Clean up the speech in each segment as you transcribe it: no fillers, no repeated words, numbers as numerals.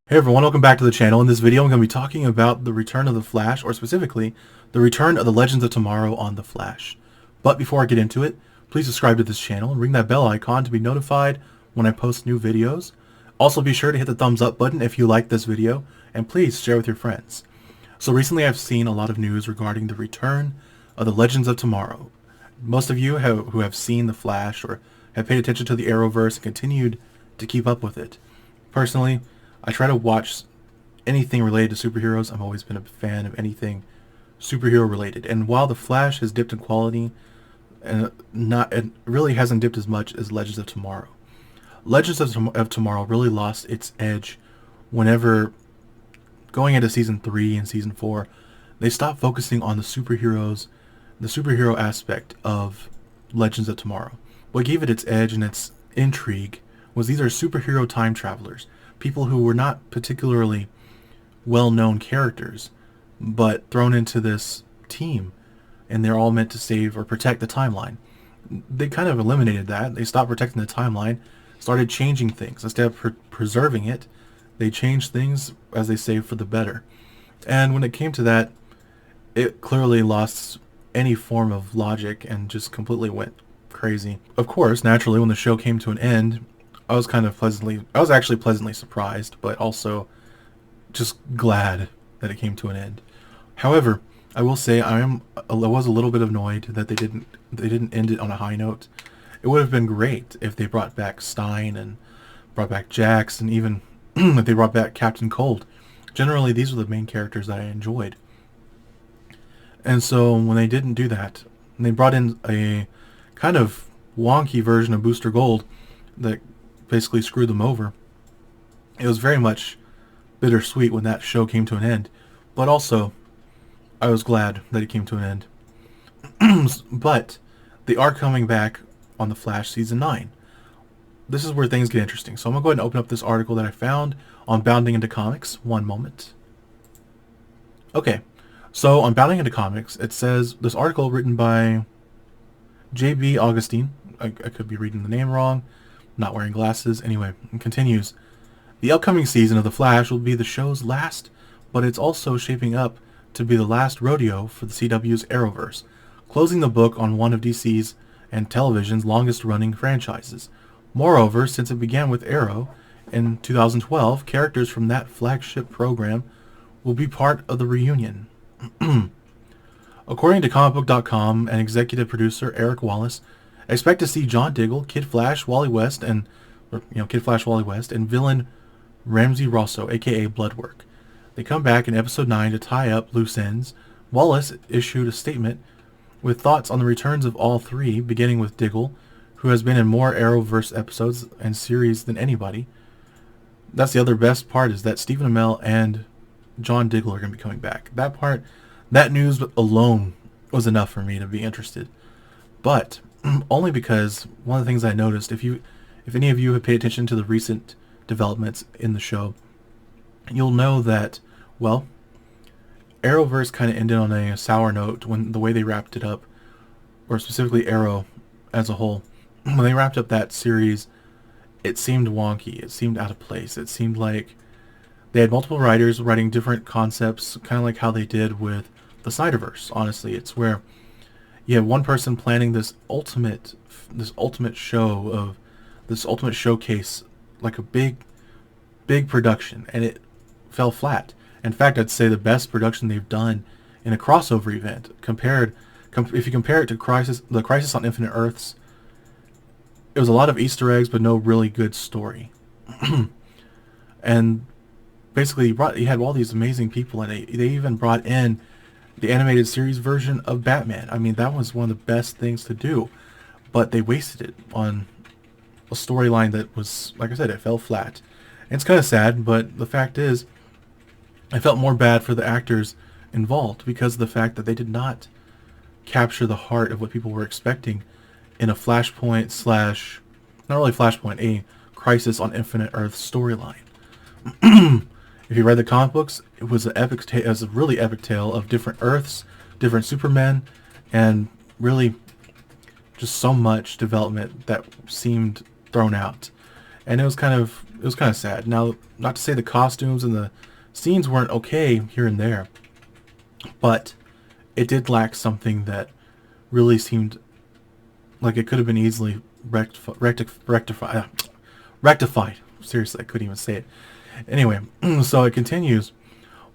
Hey everyone, welcome back to the channel. In this video, I'm going to be talking about the return of the Flash, or specifically, the return of the Legends of Tomorrow on the Flash. But before I get into it, please subscribe to this channel and ring that bell icon to be notified when I post new videos. Also, be sure to hit the thumbs up button if you like this video, and please share with your friends. So recently I've seen a lot of news regarding the return of the Legends of Tomorrow. Most of you who have seen the Flash or have paid attention to the Arrowverse and continued to keep up with it. Personally, I try to watch anything related to superheroes. I've always been a fan of anything superhero related. And while The Flash has dipped in quality, it really hasn't dipped as much as Legends of Tomorrow. Legends of Tomorrow really lost its edge whenever going into season 3 and season 4, they stopped focusing on the superhero aspect of Legends of Tomorrow. What gave it its edge and its intrigue was these are superhero time travelers. People who were not particularly well-known characters, but thrown into this team, and they're all meant to save or protect the timeline. They kind of eliminated that. They stopped protecting the timeline, started changing things. Instead of preserving it, they changed things, as they say, for the better. And when it came to that, it clearly lost any form of logic and just completely went crazy. Of course, naturally, when the show came to an end, I was actually pleasantly surprised, but also just glad that it came to an end. However, I will say I was a little bit annoyed that they didn't end it on a high note. It would have been great if they brought back Stein and brought back Jax, and even if they brought back Captain Cold. Generally, these were the main characters that I enjoyed. And so when they didn't do that, and they brought in a kind of wonky version of Booster Gold that basically screwed them over. It was very much bittersweet when that show came to an end, but also I was glad that it came to an end. But they are coming back on The Flash Season 9. This is where things get interesting. So I'm going to go ahead and open up this article that I found on Bounding Into Comics. One moment. Okay, so on Bounding Into Comics, it says, this article written by J.B. Augustine, I could be reading the name wrong, not wearing glasses. Anyway, it continues. The upcoming season of The Flash will be the show's last, but it's also shaping up to be the last rodeo for the CW's Arrowverse, closing the book on one of DC's and television's longest-running franchises. Moreover, since it began with Arrow in 2012, characters from that flagship program will be part of the reunion. According to comicbook.com and executive producer Eric Wallace, expect to see John Diggle, Kid Flash, Wally West, and villain Ramsey Rosso, aka Bloodwork. They come back in episode 9 to tie up loose ends. Wallace issued a statement with thoughts on the returns of all three, beginning with Diggle, who has been in more Arrowverse episodes and series than anybody. That's the other best part, is that Stephen Amell and John Diggle are going to be coming back. That news alone was enough for me to be interested. But only because one of the things I noticed, if any of you have paid attention to the recent developments in the show, you'll know that, well, Arrowverse kind of ended on a sour note when the way they wrapped it up, or specifically Arrow as a whole. When they wrapped up that series, it seemed wonky. It seemed out of place. It seemed like they had multiple writers writing different concepts, kind of like how they did with the Snyderverse. Honestly, it's where you have one person planning this ultimate showcase, like a big production, and it fell flat. In fact, I'd say the best production they've done in a crossover event, if you compare it to the Crisis on Infinite Earths, it was a lot of Easter eggs, but no really good story. And basically, you had all these amazing people, and they even brought in the animated series version of Batman. I mean, that was one of the best things to do, but they wasted it on a storyline that was, like I said, it fell flat. And it's kind of sad, but the fact is, I felt more bad for the actors involved because of the fact that they did not capture the heart of what people were expecting in a Flashpoint not really Flashpoint, a Crisis on Infinite Earth storyline. If you read the comic books, it was a really epic tale of different Earths, different Supermen, and really just so much development that seemed thrown out. and it was kind of sad. Now, not to say the costumes and the scenes weren't okay here and there, but it did lack something that really seemed like it could have been easily rectified. Seriously, I couldn't even say it. Anyway, so it continues.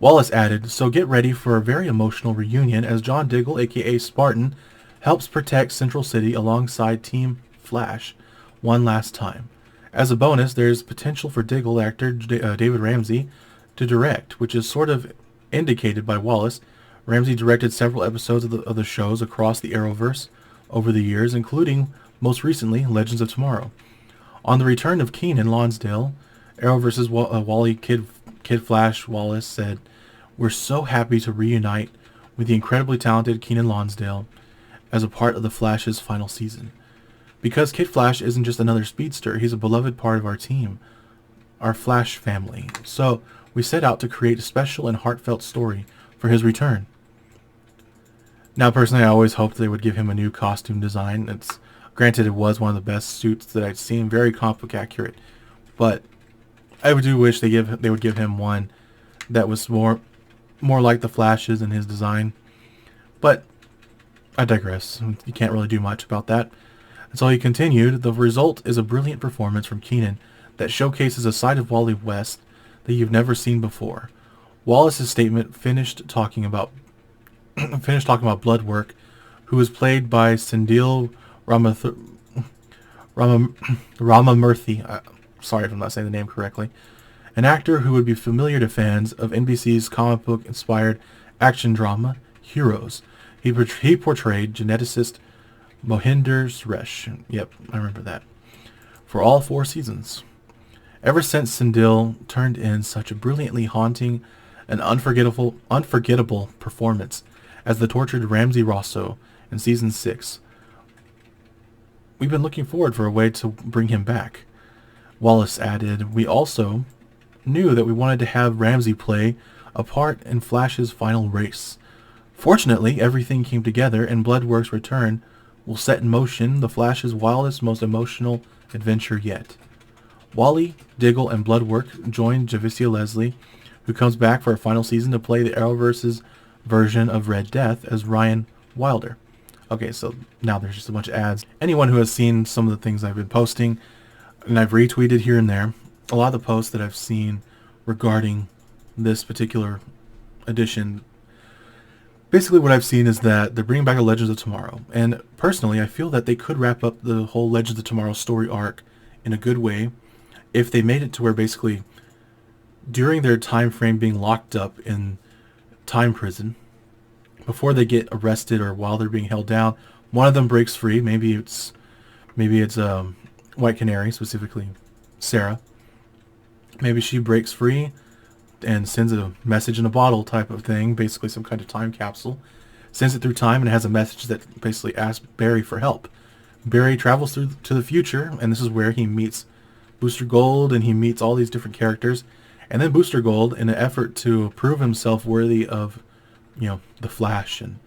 Wallace added, so get ready for a very emotional reunion as John Diggle, aka Spartan, helps protect Central City alongside Team Flash one last time. As a bonus, there's potential for Diggle actor David Ramsey to direct, which is sort of indicated by Wallace. Ramsey directed several episodes of the shows across the Arrowverse over the years, including, most recently, Legends of Tomorrow. On the return of Keenan Lonsdale, Arrowverse's Wally Kid Flash Wallace said, we're so happy to reunite with the incredibly talented Keenan Lonsdale as a part of the Flash's final season. Because Kid Flash isn't just another speedster, he's a beloved part of our team, our Flash family. So we set out to create a special and heartfelt story for his return. Now, personally, I always hoped they would give him a new costume design. Granted, it was one of the best suits that I'd seen, very comic book accurate, but I do wish they would give him one that was more like the Flash's in his design. But I digress. You can't really do much about that. And so he continued, the result is a brilliant performance from Keenan that showcases a side of Wally West that you've never seen before. Wallace's statement finished talking about Bloodwork, who was played by Sendil Ramamurthy. Sorry if I'm not saying the name correctly. An actor who would be familiar to fans of NBC's comic book-inspired action drama, Heroes. He portrayed geneticist Mohinder Suresh. Yep, I remember that. For all 4 seasons. Ever since Sendil turned in such a brilliantly haunting and unforgettable performance as the tortured Ramsey Rosso in Season 6, we've been looking forward for a way to bring him back. Wallace added, we also knew that we wanted to have Ramsey play a part in Flash's final race. Fortunately, everything came together, and Bloodwork's return will set in motion the Flash's wildest, most emotional adventure yet. Wally, Diggle, and Bloodwork join Javicia Leslie, who comes back for a final season to play the Arrowverse's version of Red Death as Ryan Wilder. Okay, so now there's just a bunch of ads. Anyone who has seen some of the things I've been posting, and I've retweeted here and there, a lot of the posts that I've seen regarding this particular edition, basically what I've seen is that they're bringing back a Legends of Tomorrow. And personally, I feel that they could wrap up the whole Legends of Tomorrow story arc in a good way if they made it to where basically during their time frame being locked up in time prison, before they get arrested or while they're being held down, one of them breaks free. Maybe it's White Canary, specifically Sarah. Maybe she breaks free and sends a message in a bottle type of thing, basically some kind of time capsule. Sends it through time and it has a message that basically asks Barry for help. Barry travels through to the future, and this is where he meets Booster Gold, and he meets all these different characters. And then Booster Gold, in an effort to prove himself worthy of, the Flash and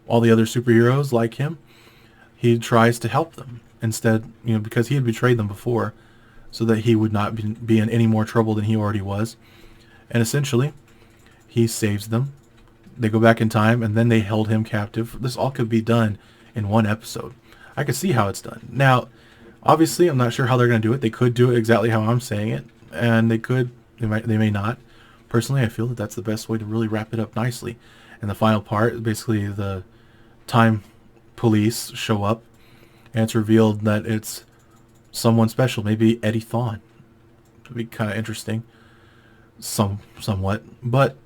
all the other superheroes like him, he tries to help them instead, because he had betrayed them before, so that he would not be in any more trouble than he already was. And essentially, he saves them. They go back in time, and then they held him captive. This all could be done in one episode. I could see how it's done. Now, obviously, I'm not sure how they're going to do it. They could do it exactly how I'm saying it, and they may not. Personally, I feel that that's the best way to really wrap it up nicely. And the final part, basically the time police show up, and it's revealed that it's someone special, maybe Eddie Thawne. It would be kind of interesting, somewhat, but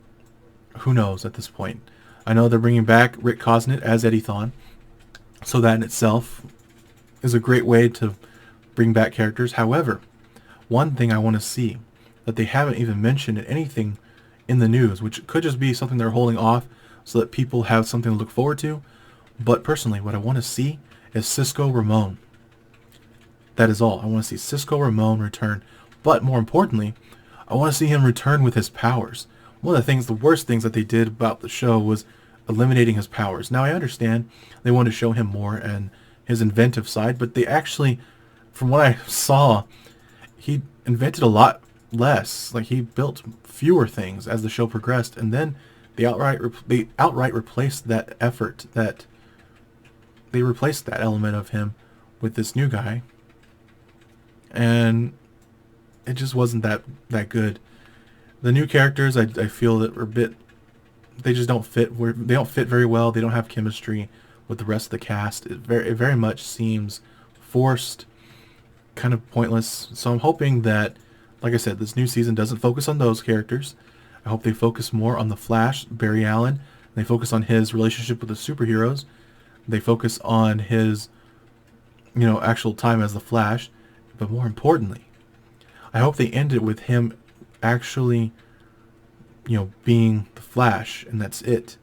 who knows at this point. I know they're bringing back Rick Cosnett as Eddie Thawne, so that in itself is a great way to bring back characters. However, one thing I want to see that they haven't even mentioned in anything in the news, which could just be something they're holding off so that people have something to look forward to, but personally what I want to see is Cisco Ramon. That is all. I want to see Cisco Ramon return, but more importantly, I want to see him return with his powers. One of the worst things that they did about the show was eliminating his powers. Now I understand they want to show him more and his inventive side, but they actually, from what I saw, he invented a lot less. Like, he built fewer things as the show progressed, and then they outright replaced that effort. That they replaced that element of him with this new guy, and it just wasn't that good. The new characters, I feel that were a bit, they just don't fit. They don't fit very well. They don't have chemistry with the rest of the cast. It very much seems forced, kind of pointless. So I'm hoping that, like I said, this new season doesn't focus on those characters. I hope they focus more on the Flash, Barry Allen. They focus on his relationship with the superheroes. They focus on his, actual time as the Flash. But more importantly, I hope they end it with him actually, being the Flash, and that's it.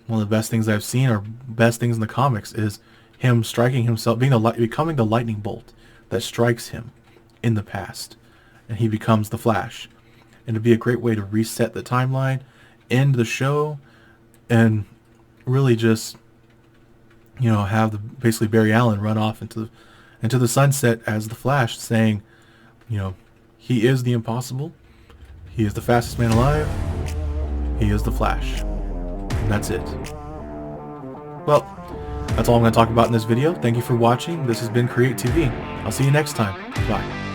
One of the best things I've seen, or best things in the comics, is him striking himself, becoming the lightning bolt that strikes him in the past, and he becomes the Flash. And it'd be a great way to reset the timeline, end the show, and really just, have basically Barry Allen run off into the sunset as the Flash, saying, he is the impossible. He is the fastest man alive. He is the Flash. And that's it. Well, that's all I'm going to talk about in this video. Thank you for watching. This has been Create TV. I'll see you next time. Bye.